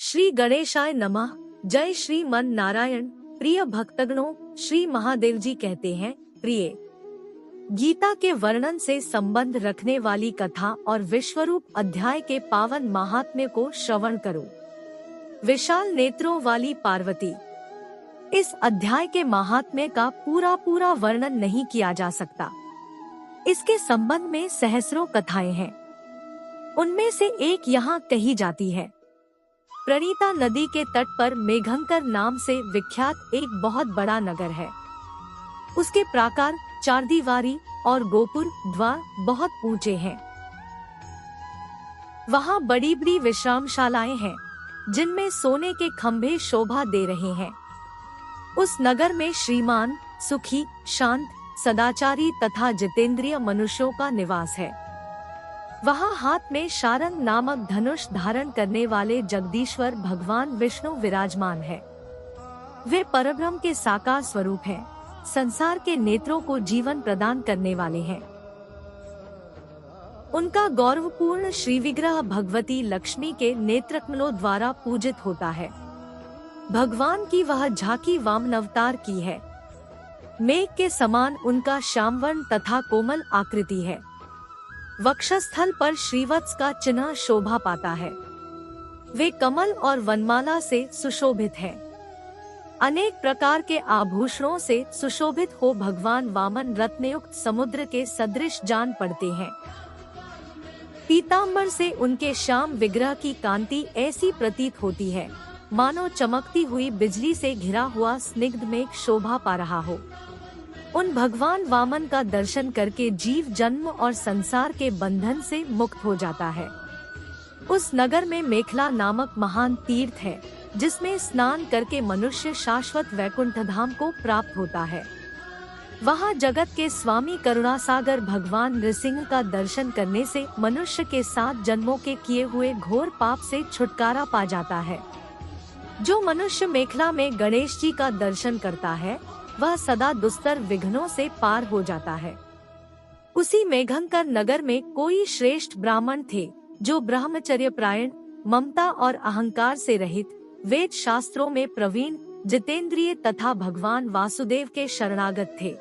श्री गणेशाय नमः। जय श्री मन नारायण। प्रिय भक्तगणों, श्री महादेव जी कहते हैं, प्रिय गीता के वर्णन से संबंध रखने वाली कथा और विश्वरूप अध्याय के पावन महात्म्य को श्रवण करो। विशाल नेत्रों वाली पार्वती। इस अध्याय के महात्म्य का पूरा वर्णन नहीं किया जा सकता। इसके संबंध में सहस्रों कथाएं हैं। उनमें से एक यहाँ कही जाती है। प्रणीता नदी के तट पर मेघंकर नाम से विख्यात एक बहुत बड़ा नगर है। उसके प्राकार, चारदीवारी और गोपुर द्वार बहुत ऊंचे हैं। वहाँ बड़ी बड़ी विश्रामशालाएं हैं, जिनमें सोने के खंभे शोभा दे रहे हैं। उस नगर में श्रीमान, सुखी, शांत, सदाचारी तथा जितेंद्रिय मनुष्यों का निवास है। वहाँ हाथ में शारंग नामक धनुष धारण करने वाले जगदीश्वर भगवान विष्णु विराजमान है। वे परब्रह्म के साकार स्वरूप हैं, संसार के नेत्रों को जीवन प्रदान करने वाले हैं। उनका गौरवपूर्ण श्री विग्रह भगवती लक्ष्मी के नेत्रकमलों द्वारा पूजित होता है। भगवान की वह झांकी वामन अवतार की है। मेघ के समान उनका श्यामवर्ण तथा कोमल आकृति है। वक्षस्थल पर श्रीवत्स का चिन्ह शोभा पाता है। वे कमल और वनमाला से सुशोभित हैं। अनेक प्रकार के आभूषणों से सुशोभित हो भगवान वामन रत्नयुक्त समुद्र के सदृश जान पड़ते हैं। पीतांबर से उनके श्याम विग्रह की कांति ऐसी प्रतीत होती है, मानो चमकती हुई बिजली से घिरा हुआ स्निग्ध मेघ शोभा पा रहा हो। उन भगवान वामन का दर्शन करके जीव जन्म और संसार के बंधन से मुक्त हो जाता है। उस नगर में मेखला नामक महान तीर्थ है, जिसमें स्नान करके मनुष्य शाश्वत वैकुंठ धाम को प्राप्त होता है। वहाँ जगत के स्वामी करुणासागर भगवान नृसिंह का दर्शन करने से मनुष्य के 7 जन्मों के किए हुए घोर पाप से छुटकारा पा जाता है। जो मनुष्य मेखला में गणेश जी का दर्शन करता है, वह सदा दुस्तर विघ्नों से पार हो जाता है। उसी मेघंकर नगर में कोई श्रेष्ठ ब्राह्मण थे, जो ब्रह्मचर्य प्रायण, ममता और अहंकार से रहित, वेद शास्त्रों में प्रवीण, जितेंद्रिय तथा भगवान वासुदेव के शरणागत थे।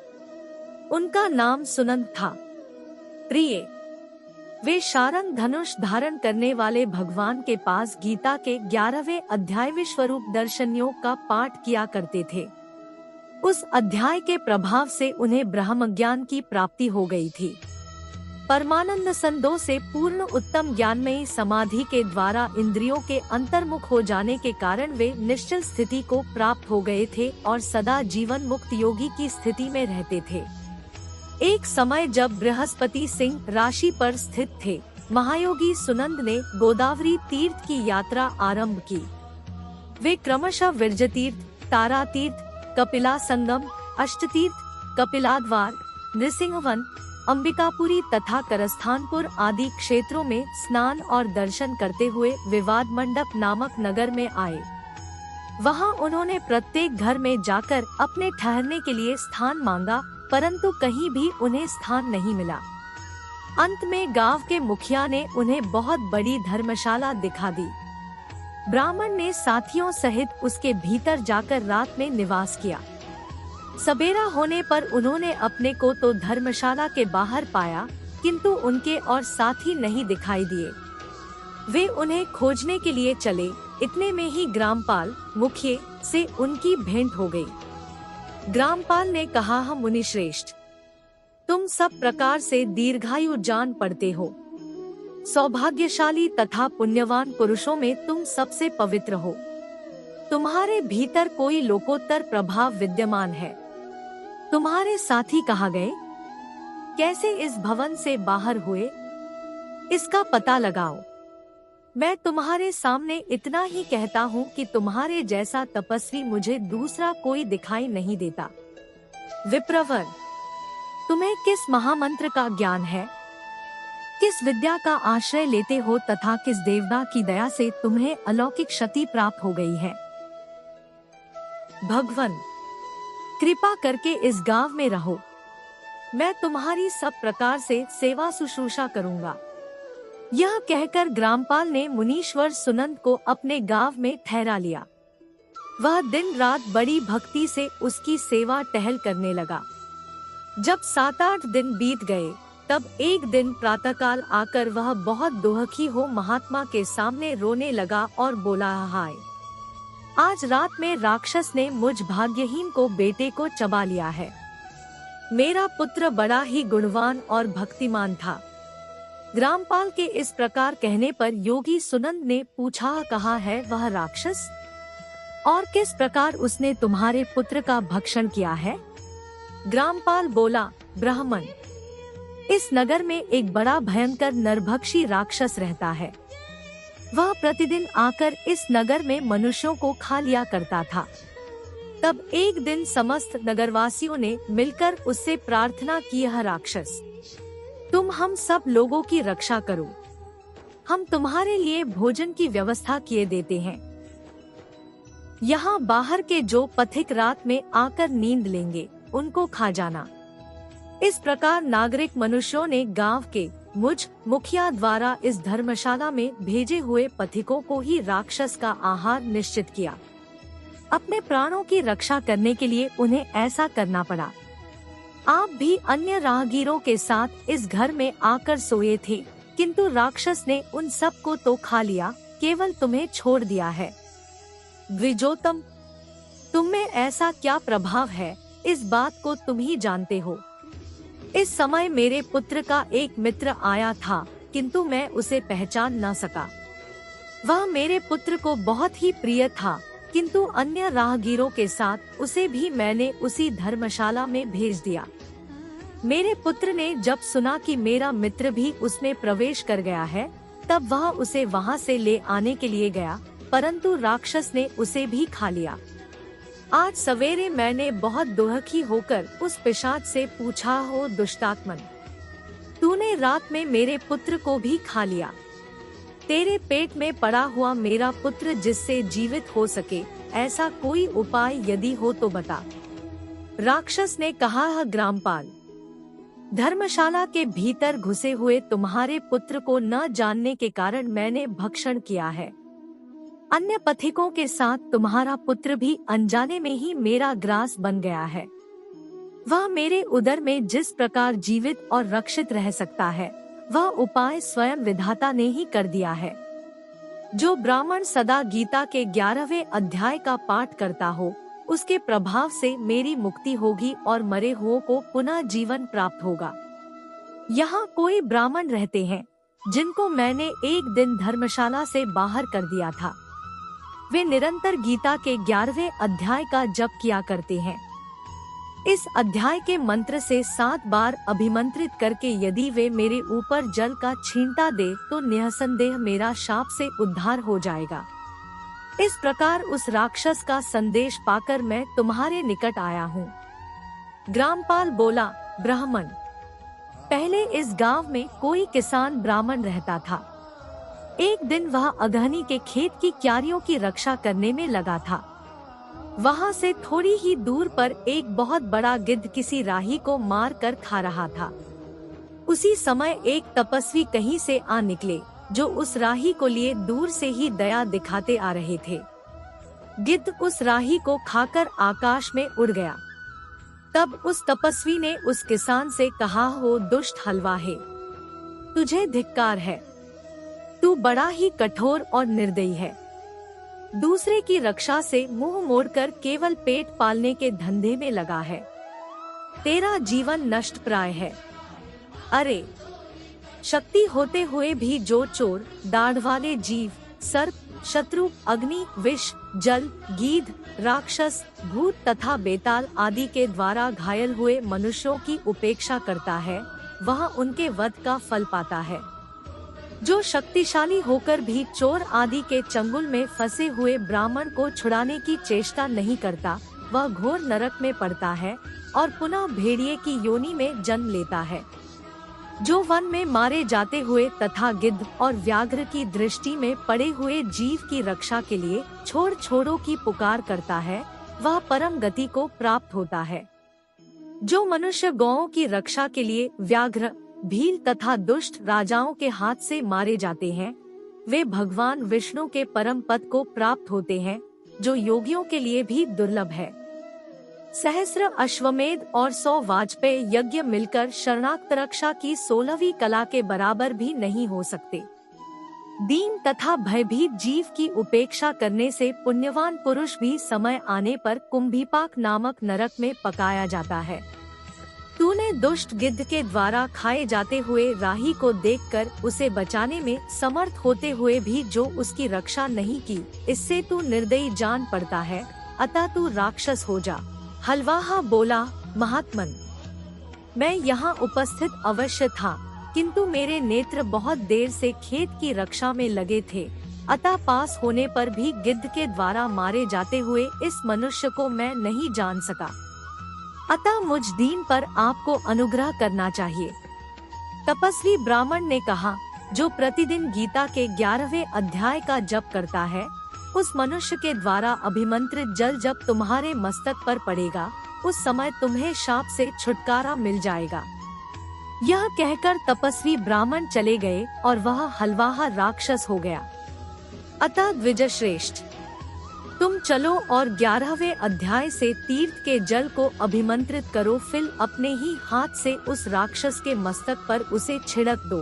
उनका नाम सुनंद था। प्रिय, वे शारंग धनुष धारण करने वाले भगवान के पास गीता के 11वें अध्याय विश्वरूप दर्शनियों का पाठ किया करते थे। उस अध्याय के प्रभाव से उन्हें ब्रह्म ज्ञान की प्राप्ति हो गई थी। परमानंद संदो से पूर्ण उत्तम ज्ञानमयी समाधि के द्वारा इंद्रियों के अंतर्मुख हो जाने के कारण वे निश्चल स्थिति को प्राप्त हो गए थे और सदा जीवन मुक्त योगी की स्थिति में रहते थे। एक समय जब बृहस्पति सिंह राशि पर स्थित थे, महायोगी सुनंद ने गोदावरी तीर्थ की यात्रा आरंभ की। वे क्रमशः विरज तीर्थ, तारा तीर्थ, कपिला संगम, अष्टतीर्थ, कपिलाद्वार, नृसिंहवन, अंबिकापुरी तथा करस्थानपुर आदि क्षेत्रों में स्नान और दर्शन करते हुए विवाद मंडप नामक नगर में आए। वहां उन्होंने प्रत्येक घर में जाकर अपने ठहरने के लिए स्थान मांगा, परंतु कहीं भी उन्हें स्थान नहीं मिला। अंत में गांव के मुखिया ने उन्हें बहुत बड़ी धर्मशाला दिखा दी। ब्राह्मण ने साथियों सहित उसके भीतर जाकर रात में निवास किया। सबेरा होने पर उन्होंने अपने को तो धर्मशाला के बाहर पाया, किंतु उनके और साथी नहीं दिखाई दिए। वे उन्हें खोजने के लिए चले। इतने में ही ग्रामपाल, मुखिए से उनकी भेंट हो गई। ग्रामपाल ने कहा, हम मुनि श्रेष्ठ, तुम सब प्रकार से दीर्घायु जान पड़ते हो। सौभाग्यशाली तथा पुण्यवान पुरुषों में तुम सबसे पवित्र हो। तुम्हारे भीतर कोई लोकोत्तर प्रभाव विद्यमान है। तुम्हारे साथी कहाँ गए? कैसे इस भवन से बाहर हुए? इसका पता लगाओ। मैं तुम्हारे सामने इतना ही कहता हूँ कि तुम्हारे जैसा तपस्वी मुझे दूसरा कोई दिखाई नहीं देता। विप्रवर, तुम्हें किस महामंत्र का ज्ञान है? किस विद्या का आश्रय लेते हो तथा किस देवता की दया से तुम्हें अलौकिक शक्ति प्राप्त हो गई है? भगवान, कृपा करके इस गांव में रहो। मैं तुम्हारी सब प्रकार से सेवा शुश्रूषा करूंगा। यह कहकर ग्रामपाल ने मुनीश्वर सुनंद को अपने गांव में ठहरा लिया। वह दिन रात बड़ी भक्ति से उसकी सेवा टहल करने लगा। जब 7-8 दिन बीत गए, तब एक दिन प्रातःकाल आकर वह बहुत दुखी हो महात्मा के सामने रोने लगा और बोला, हाय, आज रात में राक्षस ने मुझ भाग्यहीन को बेटे को चबा लिया है। मेरा पुत्र बड़ा ही गुणवान और भक्तिमान था। ग्रामपाल के इस प्रकार कहने पर योगी सुनंद ने पूछा, कहाँ है वह राक्षस और किस प्रकार उसने तुम्हारे पुत्र का भक्षण किया है? ग्रामपाल बोला, ब्राह्मण, इस नगर में एक बड़ा भयंकर नरभक्षी राक्षस रहता है। वह प्रतिदिन आकर इस नगर में मनुष्यों को खा लिया करता था। तब एक दिन समस्त नगरवासियों ने मिलकर उससे प्रार्थना की, यह राक्षस, तुम हम सब लोगों की रक्षा करो, हम तुम्हारे लिए भोजन की व्यवस्था किए देते हैं। यहाँ बाहर के जो पथिक रात में आकर नींद लेंगे, उनको खा जाना। इस प्रकार नागरिक मनुष्यों ने गांव के मुझ मुखिया द्वारा इस धर्मशाला में भेजे हुए पथिकों को ही राक्षस का आहार निश्चित किया। अपने प्राणों की रक्षा करने के लिए उन्हें ऐसा करना पड़ा। आप भी अन्य राहगीरों के साथ इस घर में आकर सोए थे, किंतु राक्षस ने उन सब को तो खा लिया, केवल तुम्हें छोड़ दिया है। द्विजोतम, तुम में ऐसा क्या प्रभाव है, इस बात को तुम ही जानते हो। इस समय मेरे पुत्र का एक मित्र आया था, किंतु मैं उसे पहचान न सका। वह मेरे पुत्र को बहुत ही प्रिय था, किंतु अन्य राहगीरों के साथ उसे भी मैंने उसी धर्मशाला में भेज दिया। मेरे पुत्र ने जब सुना कि मेरा मित्र भी उसमें प्रवेश कर गया है, तब वह उसे वहां से ले आने के लिए गया, परंतु राक्षस ने उसे भी खा लिया। आज सवेरे मैंने बहुत दुखी होकर उस पिशाच से पूछा, हो दुष्टात्मन, तूने रात में मेरे पुत्र को भी खा लिया। तेरे पेट में पड़ा हुआ मेरा पुत्र जिससे जीवित हो सके, ऐसा कोई उपाय यदि हो तो बता। राक्षस ने कहा, ग्रामपाल, धर्मशाला के भीतर घुसे हुए तुम्हारे पुत्र को न जानने के कारण मैंने भक्षण किया है। अन्य पथिकों के साथ तुम्हारा पुत्र भी अनजाने में ही मेरा ग्रास बन गया है। वह मेरे उदर में जिस प्रकार जीवित और रक्षित रह सकता है, वह उपाय स्वयं विधाता ने ही कर दिया है। जो ब्राह्मण सदा गीता के 11वें अध्याय का पाठ करता हो, उसके प्रभाव से मेरी मुक्ति होगी और मरे हुओं को पुनः जीवन प्राप्त होगा। यहाँ कोई ब्राह्मण रहते हैं जिनको मैंने एक दिन धर्मशाला से बाहर कर दिया था। वे निरंतर गीता के 11वें अध्याय का जप किया करते हैं। इस अध्याय के मंत्र से 7 बार अभिमंत्रित करके यदि वे मेरे ऊपर जल का छींटा दे तो निःसंदेह मेरा शाप से उद्धार हो जाएगा। इस प्रकार उस राक्षस का संदेश पाकर मैं तुम्हारे निकट आया हूँ। ग्रामपाल बोला, ब्राह्मण, पहले इस गांव में कोई किसान ब्राह्मण रहता था। एक दिन वह अगहनी के खेत की क्यारियों की रक्षा करने में लगा था। वहां से थोड़ी ही दूर पर एक बहुत बड़ा गिद्ध किसी राही को मार कर खा रहा था। उसी समय एक तपस्वी कहीं से आ निकले, जो उस राही को लिए दूर से ही दया दिखाते आ रहे थे। गिद्ध उस राही को खाकर आकाश में उड़ गया। तब उस तपस्वी ने उस किसान से कहा, हो दुष्ट हलवाहे, तुझे धिक्कार है, तू बड़ा ही कठोर और निर्दयी है। दूसरे की रक्षा से मुंह मोड़कर केवल पेट पालने के धंधे में लगा है। तेरा जीवन नष्ट प्राय है। अरे, शक्ति होते हुए भी जो चोर, दाढ़ वाले जीव, सर्प, शत्रु, अग्नि, विष, जल, गीध, राक्षस, भूत तथा बेताल आदि के द्वारा घायल हुए मनुष्यों की उपेक्षा करता है, वह उनके वध का फल पाता है। जो शक्तिशाली होकर भी चोर आदि के चंगुल में फंसे हुए ब्राह्मण को छुड़ाने की चेष्टा नहीं करता, वह घोर नरक में पड़ता है और पुनः भेड़िए की योनि में जन्म लेता है। जो वन में मारे जाते हुए तथा गिद्ध और व्याघ्र की दृष्टि में पड़े हुए जीव की रक्षा के लिए छोड़ छोड़ो की पुकार करता है, वह परम गति को प्राप्त होता है। जो मनुष्य गौओं की रक्षा के लिए व्याघ्र, भील तथा दुष्ट राजाओं के हाथ से मारे जाते हैं, वे भगवान विष्णु के परम पद को प्राप्त होते हैं, जो योगियों के लिए भी दुर्लभ है। सहस्र अश्वमेध और 100 वाजपेय यज्ञ मिलकर शरणागत रक्षा की 16वीं कला के बराबर भी नहीं हो सकते। दीन तथा भयभीत जीव की उपेक्षा करने से पुण्यवान पुरुष भी समय आने पर कुंभीपाक नामक नरक में पकाया जाता है। तूने दुष्ट गिद्ध के द्वारा खाए जाते हुए राही को देखकर उसे बचाने में समर्थ होते हुए भी जो उसकी रक्षा नहीं की, इससे तू निर्दयी जान पड़ता है, अतः तू राक्षस हो जा। हलवाहा बोला, महात्मन, मैं यहाँ उपस्थित अवश्य था, किंतु मेरे नेत्र बहुत देर से खेत की रक्षा में लगे थे, अतः पास होने पर भी गिद्ध के द्वारा मारे जाते हुए इस मनुष्य को मैं नहीं जान सका। अतः मुझ दीन पर आपको अनुग्रह करना चाहिए। तपस्वी ब्राह्मण ने कहा, जो प्रतिदिन गीता के 11वें अध्याय का जप करता है, उस मनुष्य के द्वारा अभिमंत्रित जल जब तुम्हारे मस्तक पर पड़ेगा, उस समय तुम्हें शाप से छुटकारा मिल जाएगा। यह कहकर तपस्वी ब्राह्मण चले गए और वह हलवाहा राक्षस हो गया। अतः द्विजश्रेष्ठ, तुम चलो और 11वें अध्याय से तीर्थ के जल को अभिमंत्रित करो, फिर अपने ही हाथ से उस राक्षस के मस्तक पर उसे छिड़क दो।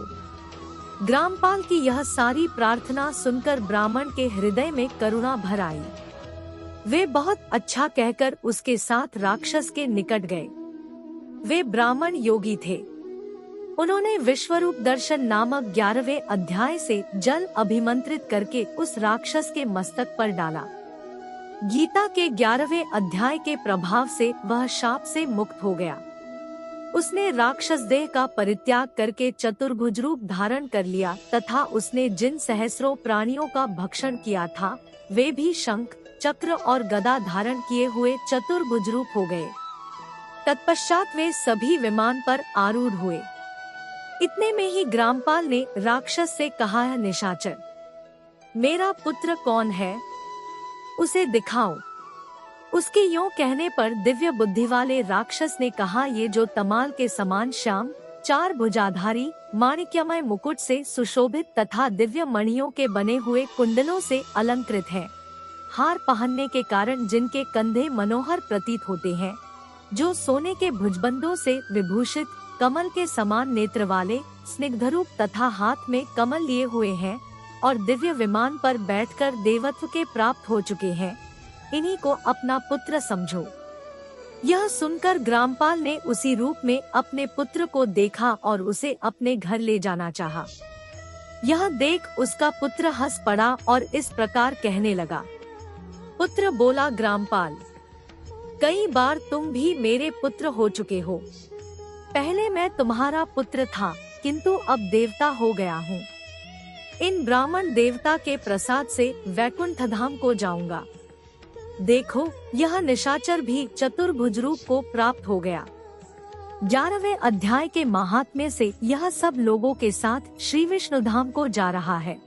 ग्रामपाल की यह सारी प्रार्थना सुनकर ब्राह्मण के हृदय में करुणा भर आई। वे बहुत अच्छा कहकर उसके साथ राक्षस के निकट गए। वे ब्राह्मण योगी थे। उन्होंने विश्वरूप दर्शन नामक 11वें अध्याय से जल अभिमंत्रित करके उस राक्षस के मस्तक पर डाला। गीता के 11वें अध्याय के प्रभाव से वह शाप से मुक्त हो गया। उसने राक्षस देह का परित्याग करके चतुर्भुज रूप धारण कर लिया तथा उसने जिन सहस्रों प्राणियों का भक्षण किया था, वे भी शंख, चक्र और गदा धारण किए हुए चतुर्भुज रूप हो गए। तत्पश्चात वे सभी विमान पर आरूढ़ हुए। इतने में ही ग्रामपाल ने राक्षस से कहा, है निशाचर, मेरा पुत्र कौन है, उसे दिखाओ। उसके यूं कहने पर दिव्य बुद्धि वाले राक्षस ने कहा, ये जो तमाल के समान श्याम, 4 भुजाधारी, माणिक्यमय मुकुट से सुशोभित तथा दिव्य मणियों के बने हुए कुंडलों से अलंकृत है, हार पहनने के कारण जिनके कंधे मनोहर प्रतीत होते हैं, जो सोने के भुजबंदों से विभूषित, कमल के समान नेत्र वाले, स्निग्धरूप तथा हाथ में कमल लिए हुए हैं और दिव्य विमान पर बैठकर देवत्व के प्राप्त हो चुके हैं, इन्हीं को अपना पुत्र समझो। यह सुनकर ग्रामपाल ने उसी रूप में अपने पुत्र को देखा और उसे अपने घर ले जाना चाहा। यह देख उसका पुत्र हंस पड़ा और इस प्रकार कहने लगा। पुत्र बोला, ग्रामपाल, कई बार तुम भी मेरे पुत्र हो चुके हो। पहले मैं तुम्हारा पुत्र था, किंतु अब देवता हो गया हूँ। इन ब्राह्मण देवता के प्रसाद से वैकुंठ धाम को जाऊंगा। देखो, यह निशाचर भी चतुर्भुज रूप को प्राप्त हो गया। 11वें अध्याय के महात्म्य से यह सब लोगों के साथ श्री विष्णु धाम को जा रहा है।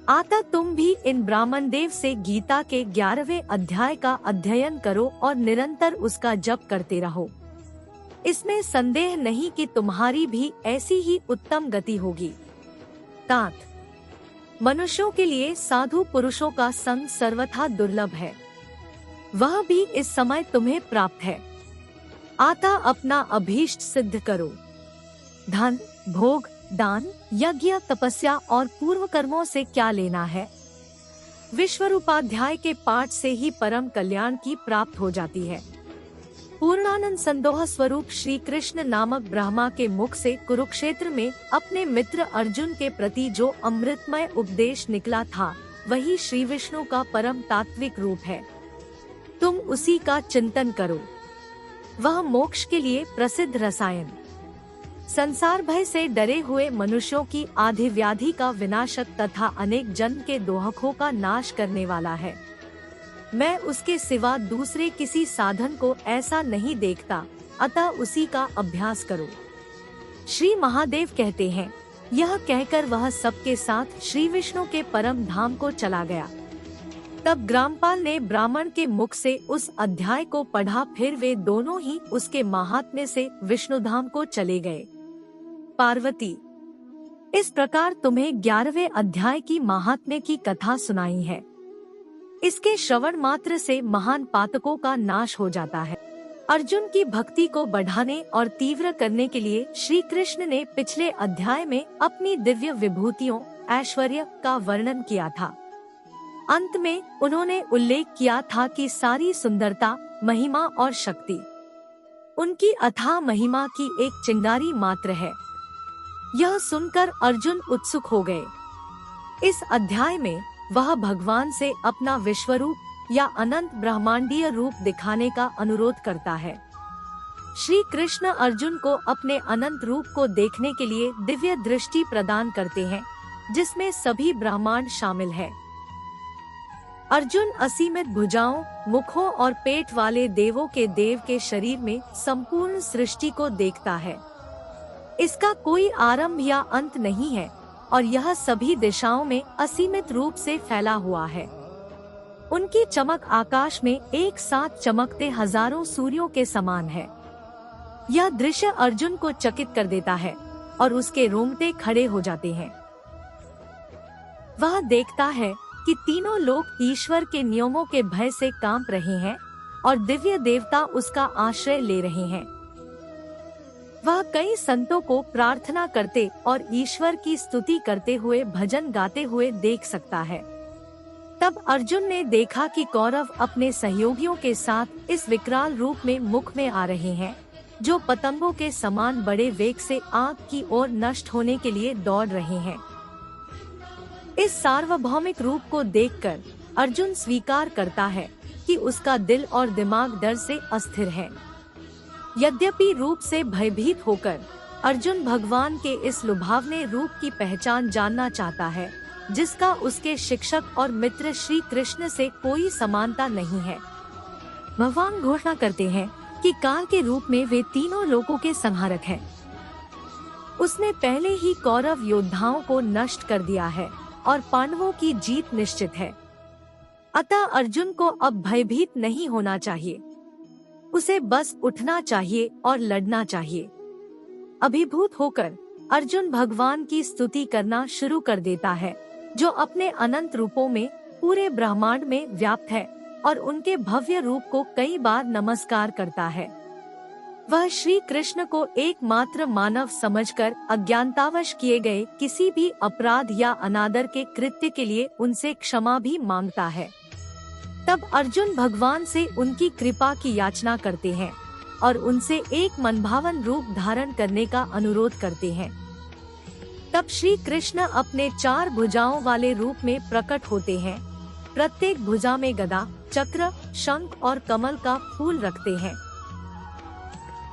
आता तुम भी इन ब्राह्मण देव से गीता के 11वें अध्याय का अध्ययन करो और निरंतर उसका जप करते रहो। इसमें संदेह नहीं कि तुम्हारी भी ऐसी ही उत्तम गति होगी। तात, मनुष्यों के लिए साधु पुरुषों का संग सर्वथा दुर्लभ है, वह भी इस समय तुम्हें प्राप्त है। आता अपना अभीष्ट सिद्ध करो। धन, भोग, दान, यज्ञ, तपस्या और पूर्व कर्मों से क्या लेना है। विश्वरूपाध्याय के पाठ से ही परम कल्याण की प्राप्त हो जाती है। पूर्णानंद संदोह स्वरूप श्री कृष्ण नामक ब्रह्मा के मुख से कुरुक्षेत्र में अपने मित्र अर्जुन के प्रति जो अमृतमय उपदेश निकला था, वही श्री विष्णु का परम तात्विक रूप है। तुम उसी का चिंतन करो। वह मोक्ष के लिए प्रसिद्ध रसायन, संसार भय से डरे हुए मनुष्यों की आधि व्याधि का विनाशक तथा अनेक जन्म के दोहकों का नाश करने वाला है। मैं उसके सिवा दूसरे किसी साधन को ऐसा नहीं देखता, अतः उसी का अभ्यास करो। श्री महादेव कहते हैं। यह कहकर वह सबके साथ श्री विष्णु के परम धाम को चला गया। तब ग्रामपाल ने ब्राह्मण के मुख से उस अध्याय को पढ़ा, फिर वे दोनों ही उसके महात्म्य से विष्णुधाम को चले गए। पार्वती। इस प्रकार तुम्हें 11वें अध्याय की महात्म्य की कथा सुनाई है। इसके श्रवण मात्र से महान पातकों का नाश हो जाता है। अर्जुन की भक्ति को बढ़ाने और तीव्र करने के लिए श्री कृष्ण ने पिछले अध्याय में अपनी दिव्य विभूतियों ऐश्वर्य का वर्णन किया था। अंत में उन्होंने उल्लेख किया था कि सारी सुंदरता, महिमा और शक्ति उनकी अथाह महिमा की एक चिंगारी मात्र है। यह सुनकर अर्जुन उत्सुक हो गए। इस अध्याय में वह भगवान से अपना विश्वरूप या अनंत ब्रह्मांडीय रूप दिखाने का अनुरोध करता है। श्री कृष्ण अर्जुन को अपने अनंत रूप को देखने के लिए दिव्य दृष्टि प्रदान करते हैं, जिसमें सभी ब्रह्मांड शामिल है। अर्जुन असीमित भुजाओं, मुखों और पेट वाले देवों के देव के शरीर में संपूर्ण सृष्टि को देखता है। इसका कोई आरंभ या अंत नहीं है और यह सभी दिशाओं में असीमित रूप से फैला हुआ है। उनकी चमक आकाश में एक साथ चमकते हजारों सूर्यों के समान है। यह दृश्य अर्जुन को चकित कर देता है और उसके रोंगटे खड़े हो जाते हैं। वह देखता है कि तीनों लोग ईश्वर के नियमों के भय से कांप रहे हैं और दिव्य देवता उसका आश्रय ले रहे हैं। वह कई संतों को प्रार्थना करते और ईश्वर की स्तुति करते हुए भजन गाते हुए देख सकता है। तब अर्जुन ने देखा कि कौरव अपने सहयोगियों के साथ इस विकराल रूप में मुख में आ रहे हैं, जो पतंगों के समान बड़े वेग से आग की ओर नष्ट होने के लिए दौड़ रहे हैं। इस सार्वभौमिक रूप को देखकर अर्जुन स्वीकार करता है कि उसका दिल और दिमाग डर से अस्थिर है। यद्यपि रूप से भयभीत होकर अर्जुन भगवान के इस लुभावने रूप की पहचान जानना चाहता है, जिसका उसके शिक्षक और मित्र श्री कृष्ण से कोई समानता नहीं है। भगवान घोषणा करते हैं कि काल के रूप में वे तीनों लोगों के संहारक हैं। उसने पहले ही कौरव योद्धाओं को नष्ट कर दिया है और पांडवों की जीत निश्चित है। अतः अर्जुन को अब भयभीत नहीं होना चाहिए। उसे बस उठना चाहिए और लड़ना चाहिए। अभिभूत होकर अर्जुन भगवान की स्तुति करना शुरू कर देता है, जो अपने अनंत रूपों में पूरे ब्रह्मांड में व्याप्त है और उनके भव्य रूप को कई बार नमस्कार करता है। वह श्री कृष्ण को एकमात्र मानव समझकर अज्ञानतावश किए गए किसी भी अपराध या अनादर के कृत्य के लिए उनसे क्षमा भी मांगता है। तब अर्जुन भगवान से उनकी कृपा की याचना करते हैं और उनसे एक मनभावन रूप धारण करने का अनुरोध करते हैं। तब श्री कृष्ण अपने 4 भुजाओं वाले रूप में प्रकट होते हैं। प्रत्येक भुजा में गदा, चक्र, शंख और कमल का फूल रखते हैं।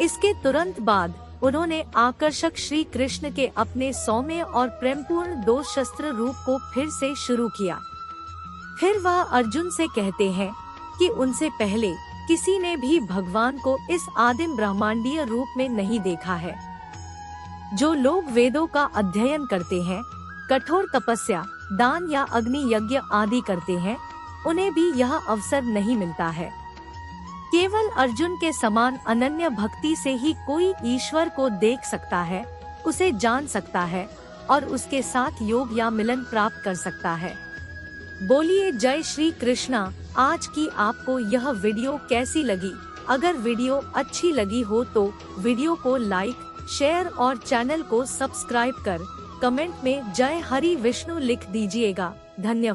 इसके तुरंत बाद उन्होंने आकर्षक श्री कृष्ण के अपने सौम्य और प्रेमपूर्ण 2 शस्त्र रूप को फिर से शुरू किया। फिर वह अर्जुन से कहते हैं कि उनसे पहले किसी ने भी भगवान को इस आदिम ब्रह्मांडीय रूप में नहीं देखा है। जो लोग वेदों का अध्ययन करते हैं, कठोर तपस्या, दान या अग्नि यज्ञ आदि करते हैं, उन्हें भी यह अवसर नहीं मिलता है। केवल अर्जुन के समान अनन्य भक्ति से ही कोई ईश्वर को देख सकता है, उसे जान सकता है और उसके साथ योग या मिलन प्राप्त कर सकता है। बोलिए जय श्री कृष्णा। आज की आपको यह वीडियो कैसी लगी? अगर वीडियो अच्छी लगी हो तो वीडियो को लाइक, शेयर और चैनल को सब्सक्राइब कर कमेंट में जय हरि विष्णु लिख दीजिएगा। धन्यवाद।